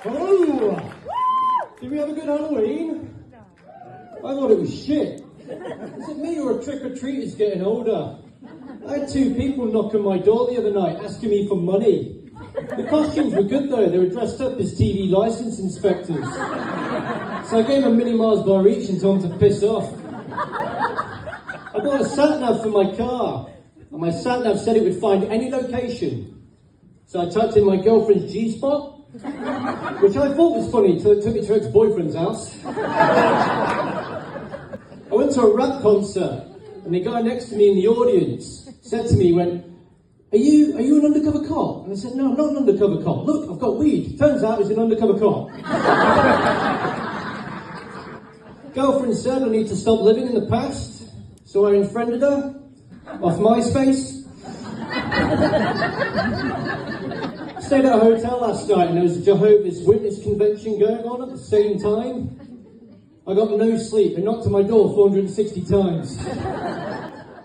Hello! Did we have a good Halloween? I thought it was shit. Is it me or a trick-or-treaters getting older? I had two people knock on my door the other night asking me for money. The costumes were good though, they were dressed up as TV licence inspectors. So I gave them a mini Mars bar each and told them to piss off. I bought a sat-nav for my car, and my sat-nav said it would find any location. So I typed in my girlfriend's G-spot, which I thought was funny until it took me to her ex-boyfriend's house. I went to a rap concert, and the guy next to me in the audience said to me, he went, Are you an undercover cop? And I said, no, I'm not an undercover cop. Look, I've got weed. Turns out he's an undercover cop. Girlfriend said I need to stop living in the past, so I unfriended her off MySpace. Stayed at a hotel last night and there was a Jehovah's Witness convention going on at the same time. I got no sleep and knocked on my door 460 times.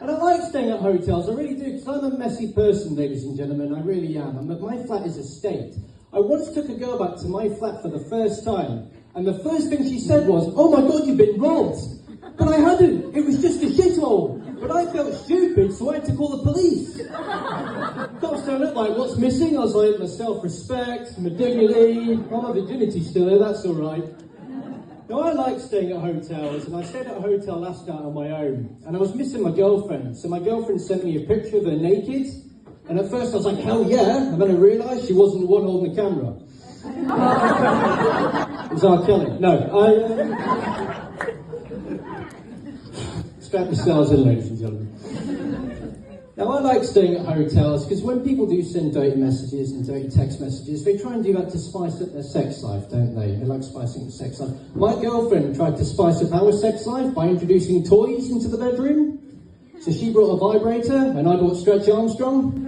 And I like staying at hotels, I really do, because I'm a messy person, ladies and gentlemen, I really am. My flat is a state. I once took a girl back to my flat for the first time, and the first thing she said was, oh my god, you've been robbed! But I hadn't, it was just a shithole. But I felt stupid, so I had to call the police. Cops don't look like what's missing. I was like, my self-respect, my dignity, my virginity's still there, that's alright. Now, I like staying at hotels, and I stayed at a hotel last night on my own, and I was missing my girlfriend, so my girlfriend sent me a picture of her naked, and at first I was like, hell yeah, and then I realised she wasn't the one holding the camera. It was R. Kelly. No, strap yourselves in, ladies and gentlemen. Now, I like staying at hotels because when people do send dirty messages and dirty text messages, they try and do that to spice up their sex life, don't they? They like spicing up sex life. My girlfriend tried to spice up our sex life by introducing toys into the bedroom. So she brought a vibrator and I brought Stretch Armstrong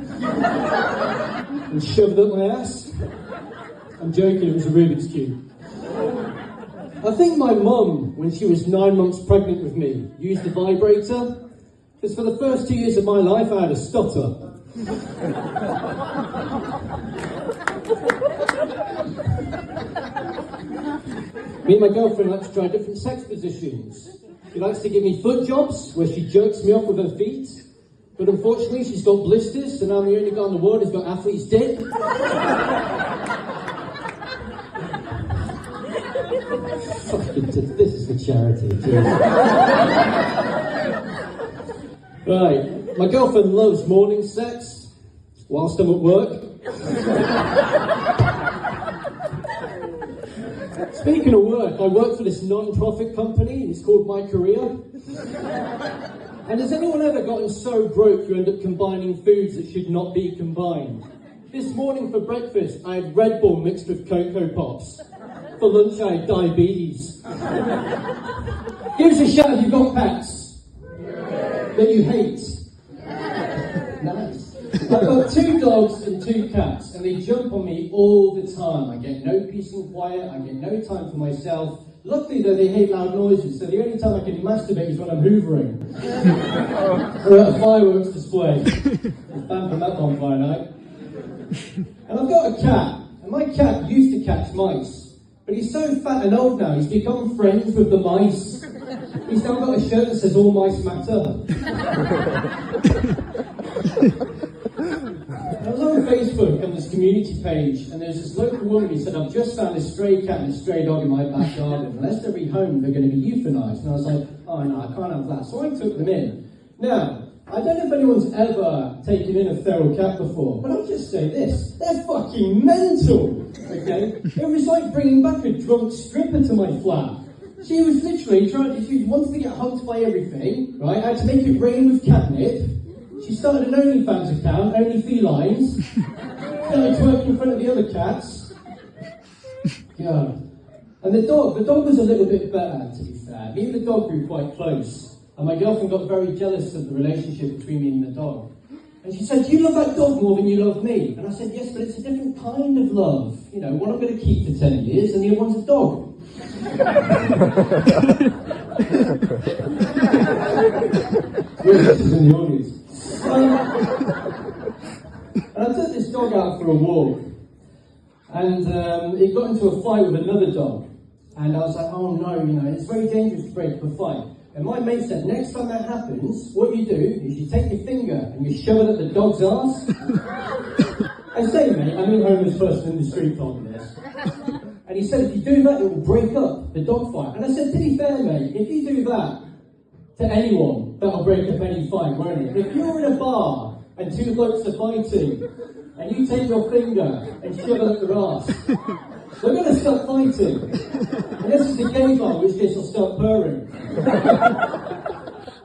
and shoved it up my ass. I'm joking, it was a Rubik's Cube. I think my mum, when she was 9 months pregnant with me, used the vibrator. Because for the first 2 years of my life, I had a stutter. Me and my girlfriend like to try different sex positions. She likes to give me foot jobs, where she jerks me off with her feet. But unfortunately, she's got blisters, so now I'm the only guy in the world who's got athlete's dick. Fucking, this is the charity. Right, my girlfriend loves morning sex whilst I'm at work. Speaking of work, I work for this non-profit company, it's called My Career. And has anyone ever gotten so broke you end up combining foods that should not be combined? This morning for breakfast, I had Red Bull mixed with Cocoa Pops. For lunch, I had diabetes. Give us a shout if you've got pets that you hate. Nice. I've got 2 dogs and 2 cats, and they jump on me all the time. I get no peace and quiet, I get no time for myself. Luckily though, they hate loud noises, so the only time I can masturbate is when I'm hoovering. Or at a fireworks display. It's banned from that bonfire night. And I've got a cat, and my cat used to catch mice. But he's so fat and old now, he's become friends with the mice. He's now got a shirt that says all mice matter. I was on Facebook on this community page, and there's this local woman who said, I've just found a stray cat and a stray dog in my back garden. Unless they're rehomed, they're going to be euthanized. And I was like, oh no, I can't have that. So I took them in. Now, I don't know if anyone's ever taken in a feral cat before, but I'll just say this, they're fucking mental, okay? It was like bringing back a drunk stripper to my flat. She was literally she wanted to get hugged by everything, right? I had to make it rain with catnip. She started an OnlyFans account, Only Felines. Started twerking in front of the other cats. Yeah. And the dog was a little bit better, to be fair. Me and the dog grew quite close. And my girlfriend got very jealous of the relationship between me and the dog. And she said, do you love that dog more than you love me? And I said, yes, but it's a different kind of love. You know, one I'm going to keep for 10 years and the other one's a dog. This is in the audience. And I took this dog out for a walk. And it got into a fight with another dog. And I was like, oh no, it's very dangerous to break up a fight. And my mate said, next time that happens, what you do is you take your finger and you shove it at the dog's arse. I say, mate, I mean homeless person in the street told me this. And he said, if you do that, it will break up the dog fight. And I said, to be fair, mate, if you do that to anyone, that'll break up any fight, won't it? If you're in a bar and two blokes are fighting, and you take your finger and shove it at their arse, they're going to stop fighting. Unless it's a gay guy, in which case they'll start purring.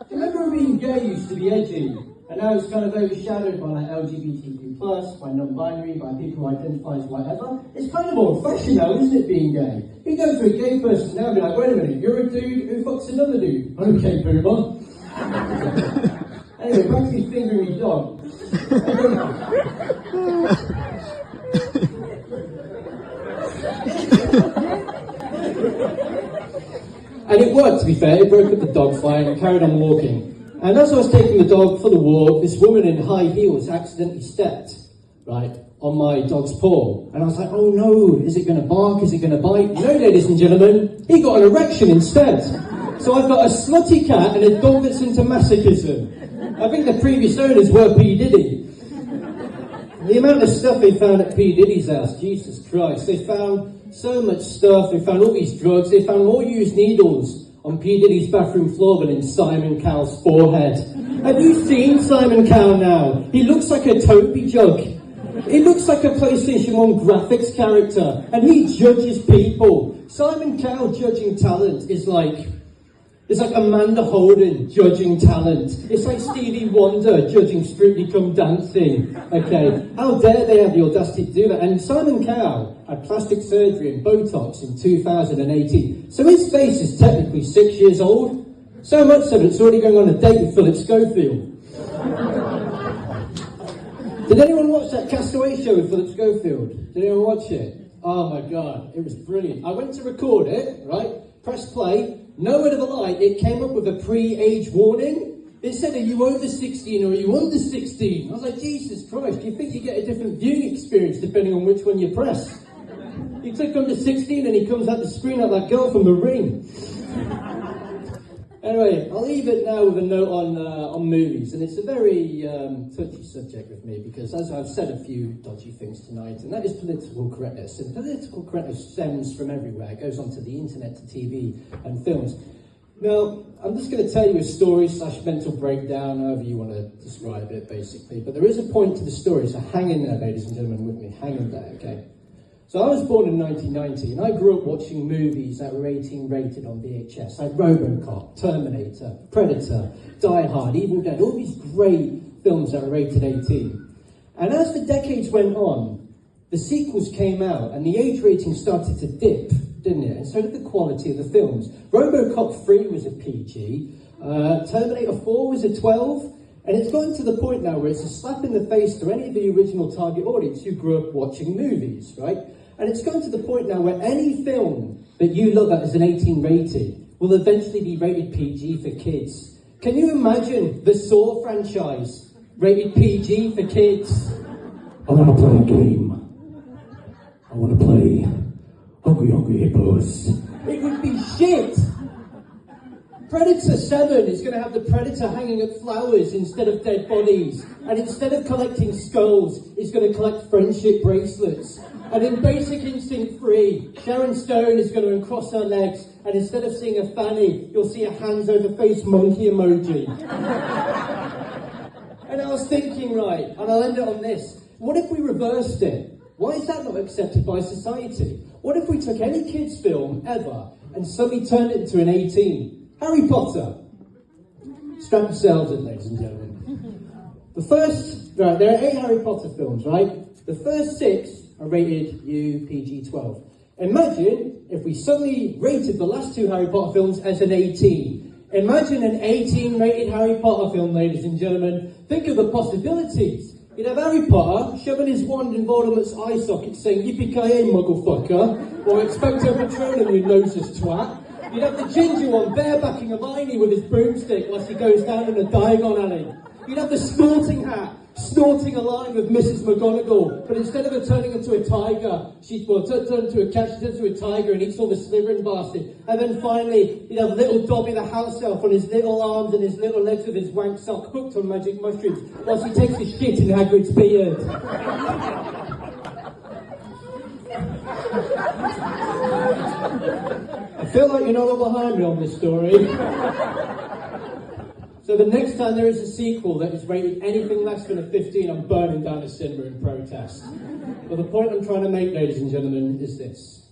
Do you remember being gay used to be edgy? And now it's kind of overshadowed by like LGBTQ+, by non-binary, by people who identify as whatever. It's kind of old-fashioned now, isn't it, being gay? You go to a gay person now and be like, wait a minute, you're a dude who fucks another dude. Okay, boomer. Anyway, back to his fingering his dog. And it worked, to be fair. It broke up the dog fight and carried on walking. And as I was taking the dog for the walk, this woman in high heels accidentally stepped, right, on my dog's paw. And I was like, oh no, is it going to bark? Is it going to bite? No, ladies and gentlemen, he got an erection instead. So I've got a slutty cat and a dog that's into masochism. I think the previous owners were P. Diddy. The amount of stuff they found at P. Diddy's house, Jesus Christ. They found so much stuff. They found all these drugs. They found more used needles on P. Diddy's bathroom floor than in Simon Cowell's forehead. Have you seen Simon Cowell now? He looks like a Toby jug. He looks like a PlayStation 1 graphics character. And he judges people. Simon Cowell judging talent is like... It's like Amanda Holden judging talent. It's like Stevie Wonder judging Strictly Come Dancing. Okay, how dare they have the audacity to do that? And Simon Cowell had plastic surgery and Botox in 2018. So his face is technically 6 years old. So much so that it's already going on a date with Philip Schofield. Did anyone watch that Castaway show with Philip Schofield? Did anyone watch it? Oh my God, it was brilliant. I went to record it, right? Press play. No word of a lie, it came up with a pre-age warning. It said, are you over 16 or are you under 16? I was like, Jesus Christ, do you think you get a different viewing experience depending on which one you press? You click under 16 and he comes out the screen like that girl from The Ring. Anyway, I'll leave it now with a note on movies, and it's a very touchy subject with me because, as I've said a few dodgy things tonight, and that is political correctness. And political correctness stems from everywhere. It goes onto the internet, to TV and films. Now, I'm just going to tell you a story / mental breakdown, however you want to describe it, basically. But there is a point to the story, so hang in there, ladies and gentlemen, with me. Hang in there, okay? So I was born in 1990, and I grew up watching movies that were 18 rated on VHS, like RoboCop, Terminator, Predator, Die Hard, Evil Dead, all these great films that were rated 18. And as the decades went on, the sequels came out, and the age rating started to dip, didn't it? And so did the quality of the films. RoboCop 3 was a PG, Terminator 4 was a 12, and it's gotten to the point now where it's a slap in the face to any of the original target audience who grew up watching movies, right? And it's gotten to the point now where any film that you look at as an 18 rating will eventually be rated PG for kids. Can you imagine the Saw franchise rated PG for kids? I want to play a game. I want to play Hungry Hippos. It would be shit. Predator 7 is going to have the Predator hanging at flowers instead of dead bodies. And instead of collecting skulls, it's going to collect friendship bracelets. And in Basic Instinct 3, Sharon Stone is going to uncross her legs, and instead of seeing a fanny, you'll see a hands over face monkey emoji. And I was thinking, right, and I'll end it on this. What if we reversed it? Why is that not accepted by society? What if we took any kids' film ever and suddenly turned it into an 18? Harry Potter. Strap yourselves in, ladies and gentlemen. Right, there are 8 Harry Potter films, right? The first 6 are rated U, PG-12. Imagine if we suddenly rated the last 2 Harry Potter films as an 18. Imagine an 18 rated Harry Potter film, ladies and gentlemen. Think of the possibilities. You'd have Harry Potter shoving his wand in Voldemort's eye socket saying, yippee-ki-yay, motherfucker, or Expecto Patronum, you noses twat. You'd have the ginger one barebacking Hermione with his broomstick whilst he goes down in a Diagon alley. You'd have the sporting hat snorting a line with Mrs. McGonagall, but instead of her turning into a tiger, turned into a cat, she turns into a tiger and eats all the Slytherin bastard. And then finally, you know, little Dobby the house elf on his little arms and his little legs with his wank sock hooked on magic mushrooms whilst he takes his shit in Hagrid's beard. I feel like you're not all behind me on this story. So the next time there is a sequel that is rated anything less than a 15, I'm burning down the cinema in protest. But the point I'm trying to make, ladies and gentlemen, is this.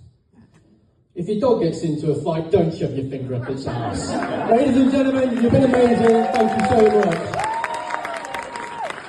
If your dog gets into a fight, don't shove your finger up its ass. Ladies and gentlemen, you've been amazing. Thank you so much.